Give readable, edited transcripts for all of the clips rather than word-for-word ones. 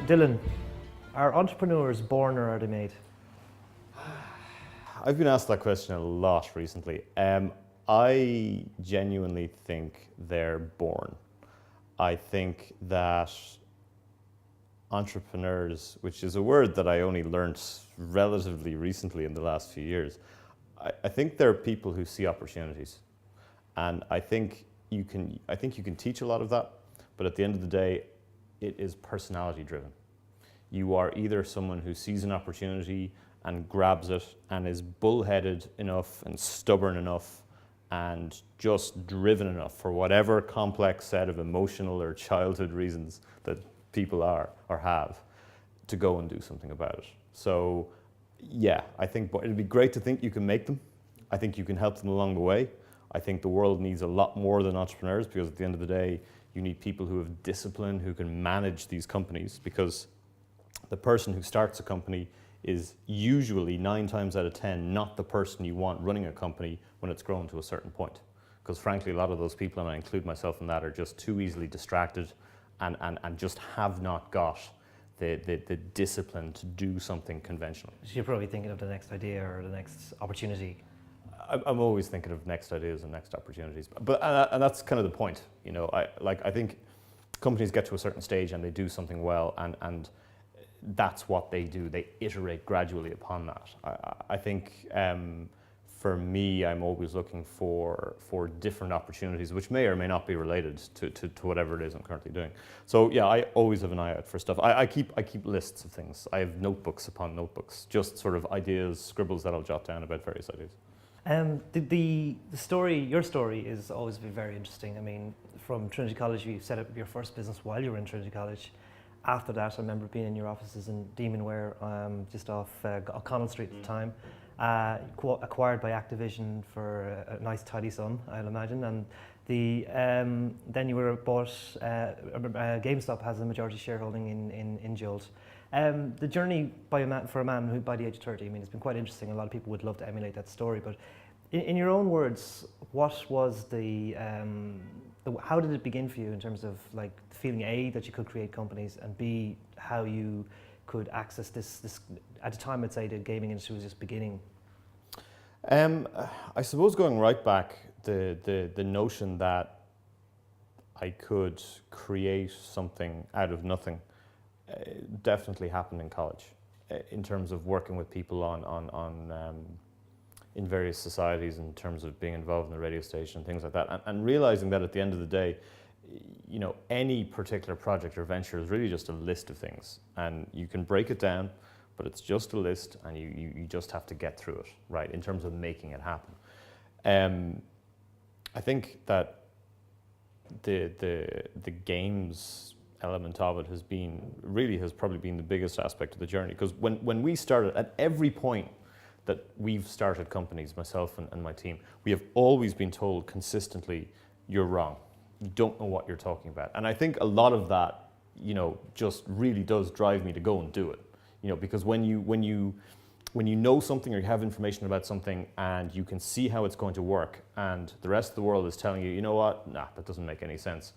Dylan, are entrepreneurs born or are they made? I've been asked that question a lot recently. I genuinely think they're born. I think that entrepreneurs, which is a word that I only learnt relatively recently in the last few years, I think there are people who see opportunities. And I think you can teach a lot of that, but at the end of the day, it is personality driven. You are either someone who sees an opportunity and grabs it and is bullheaded enough and stubborn enough and just driven enough for whatever complex set of emotional or childhood reasons that people are or have to go and do something about it. So yeah, I think it'd be great to think you can make them. I think you can help them along the way. I think the world needs a lot more than entrepreneurs, because at the end of the day, you need people who have discipline, who can manage these companies, because the person who starts a company is usually 9 times out of 10 not the person you want running a company when it's grown to a certain point. Because frankly, a lot of those people, and I include myself in that, are just too easily distracted and just have not got the discipline to do something conventional. So you're probably thinking of the next idea or the next opportunity. I'm always thinking of next ideas and next opportunities, but and that's kind of the point. You know, I think companies get to a certain stage and they do something well, and that's what they do. They iterate gradually upon that. I think for me, I'm always looking for different opportunities, which may or may not be related to whatever it is I'm currently doing. So yeah, I always have an eye out for stuff. I keep lists of things. I have notebooks upon notebooks, just sort of ideas, scribbles that I'll jot down about various ideas. The story, your story, is always been very interesting. I mean, from Trinity College, you set up your first business while you were in Trinity College. After that, I remember being in your offices in Demonware, just off O'Connell Street at the time, acquired by Activision for a nice tidy sum, I'll imagine. And then you were bought. GameStop has a majority shareholding in Jolt. The journey for a man who, by the age of 30, I mean, it's been quite interesting. A lot of people would love to emulate that story. But in your own words, what was how did it begin for you in terms of like feeling A, that you could create companies, and B, how you could access this at the time, I'd say the gaming industry was just beginning? I suppose going right back, the notion that I could create something out of nothing definitely happened in college, in terms of working with people in various societies, in terms of being involved in the radio station and things like that, and realizing that at the end of the day, you know, any particular project or venture is really just a list of things, and you can break it down, but it's just a list, and you just have to get through it, right, in terms of making it happen. I think that the games element of it has probably been the biggest aspect of the journey, because when we started, at every point that we've started companies, myself and my team, we have always been told consistently, you're wrong. You don't know what you're talking about. And I think a lot of that, you know, just really does drive me to go and do it. You know, because when you know something, or you have information about something and you can see how it's going to work, and the rest of the world is telling you, you know what, nah, that doesn't make any sense,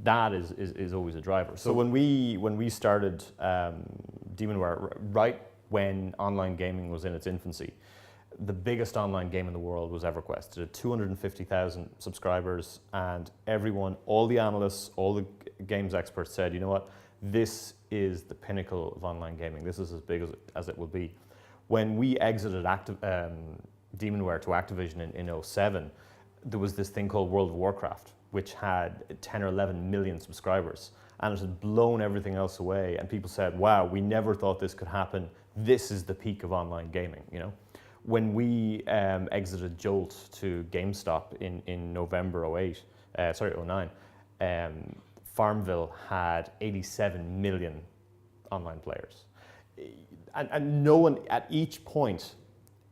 that is always a driver. So when we started Demonware, right when online gaming was in its infancy, the biggest online game in the world was EverQuest. It had 250,000 subscribers, and everyone, all the analysts, all the games experts said, you know what, this is the pinnacle of online gaming. This is as big as it will be. When we exited Demonware to Activision in 2007, there was this thing called World of Warcraft, which had 10 or 11 million subscribers, and it had blown everything else away. And people said, wow, we never thought this could happen. This is the peak of online gaming, you know? When we exited Jolt to GameStop in November 2009, Farmville had 87 million online players. And no one, at each point,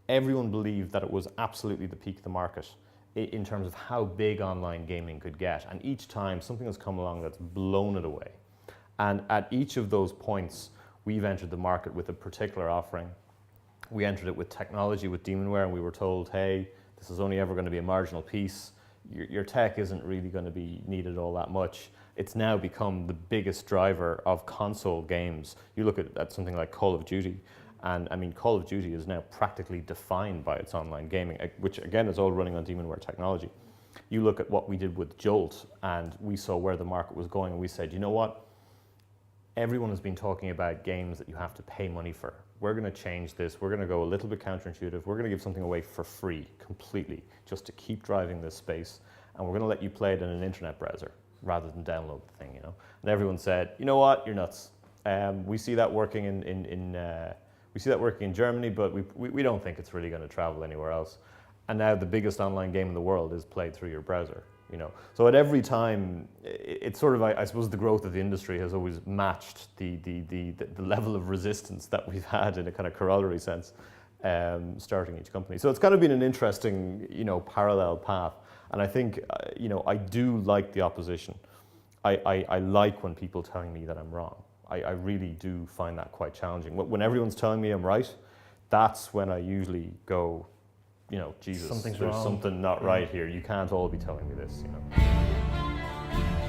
everyone believed that it was absolutely the peak of the market in terms of how big online gaming could get. And each time, something has come along that's blown it away. And at each of those points, we've entered the market with a particular offering. We entered it with technology, with Demonware, and we were told, hey, this is only ever going to be a marginal piece. your tech isn't really going to be needed all that much. It's now become the biggest driver of console games. You look at something like Call of Duty, and I mean, Call of Duty is now practically defined by its online gaming, which again is all running on Demonware technology. You look at what we did with Jolt, and we saw where the market was going, and we said, you know what? Everyone has been talking about games that you have to pay money for. We're going to change this. We're going to go a little bit counterintuitive. We're going to give something away for free, completely, just to keep driving this space. And we're going to let you play it in an internet browser rather than download the thing, you know. And everyone said, you know what? You're nuts. We see that working we see that working in Germany, but we don't think it's really going to travel anywhere else. And now the biggest online game in the world is played through your browser. You know, so at every time, it's sort of, I suppose, the growth of the industry has always matched the level of resistance that we've had in a kind of corollary sense, starting each company. So it's kind of been an interesting, you know, parallel path. And I think, you know, I do like the opposition. I like when people telling me that I'm wrong. I really do find that quite challenging. When everyone's telling me I'm right, that's when I usually go, you know, Jesus, Something's there's wrong. something not right here. You can't all be telling me this, you know.